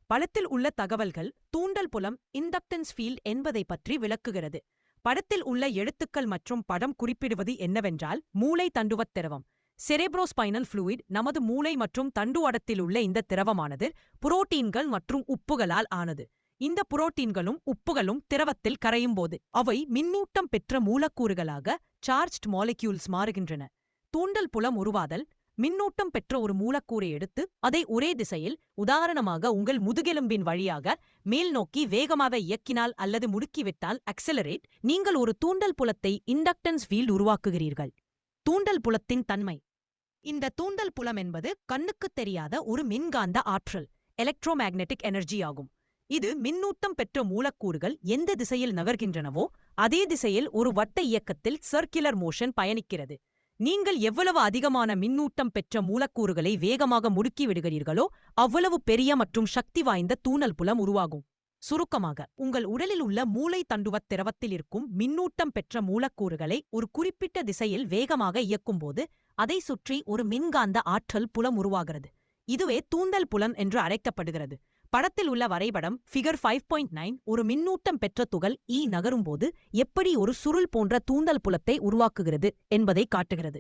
படத்தில் உள்ள தகவல்கள் தூண்டல் புலம் இண்டக்டன்ஸ் ஃபீல்ட் என்பதை பற்றி விளக்குகிறது. படத்தில் உள்ள எழுத்துக்கள் மற்றும் படம் குறிப்பிடுவது என்னவென்றால் மூளை தண்டுவத் திரவம் செரெப்ரோஸ்பைனல் ஃப்ளூயிட். நமது மூளை மற்றும் தண்டுவடத்தில் உள்ள இந்த திரவமானது புரோட்டீன்கள் மற்றும் உப்புகளால் ஆனது. இந்த புரோட்டீன்களும் உப்புகளும் திரவத்தில் கரையும் போது அவை மின்னூட்டம் பெற்ற மூலக்கூறுகளாக சார்ஜ்ட் மாலிக்யூல்ஸ் மாறுகின்றன. தூண்டல் புலம் உருவாதல் மின்னூட்டம் பெற்ற ஒரு மூலக்கூறை எடுத்து அதை ஒரே திசையில், உதாரணமாக உங்கள் முதுகெலும்பின் வழியாக மேல் நோக்கி வேகமாக இயக்கினால் அல்லது முடுக்கிவிட்டால் அக்செலரேட், நீங்கள் ஒரு தூண்டல் புலத்தை இண்டக்டன்ஸ் ஃபீல்ட் உருவாக்குகிறீர்கள். தூண்டல் புலத்தின் தன்மை. இந்த தூண்டல் புலம் என்பது கண்ணுக்குத் தெரியாத ஒரு மின்காந்த ஆற்றல், எலக்ட்ரோமேக்னெட்டிக் எனர்ஜி ஆகும். இது மின்னூட்டம் பெற்ற மூலக்கூறுகள் எந்த திசையில் நகர்கின்றனவோ அதே திசையில் ஒரு வட்ட இயக்கத்தில் சர்க்குலர் மோஷன் பயணிக்கிறது. நீங்கள் எவ்வளவு அதிகமான மின்னூட்டம் பெற்ற மூலக்கூறுகளை வேகமாக முடுக்கி விடுகிறீர்களோ அவ்வளவு பெரிய மற்றும் சக்தி வாய்ந்த தூண்டல் புலம் உருவாகும். சுருக்கமாக, உங்கள் உடலில் உள்ள மூளை தண்டுவத் திரவத்தில் இருக்கும் மின்னூட்டம் பெற்ற மூலக்கூறுகளை ஒரு குறிப்பிட்ட திசையில் வேகமாக இயக்கும்போது அதை சுற்றி ஒரு மின்காந்த ஆற்றல் புலம் உருவாகிறது. இதுவே தூண்டல் புலம் என்று அழைக்கப்படுகிறது. படத்தில் உள்ள வரைபடம் ஃபிகர் 5.9 ஒரு மின்னூட்டம் பெற்ற துகள் நகரும்போது எப்படி ஒரு சுருள் போன்ற தூண்டல் புலத்தை உருவாக்குகிறது என்பதை காட்டுகிறது.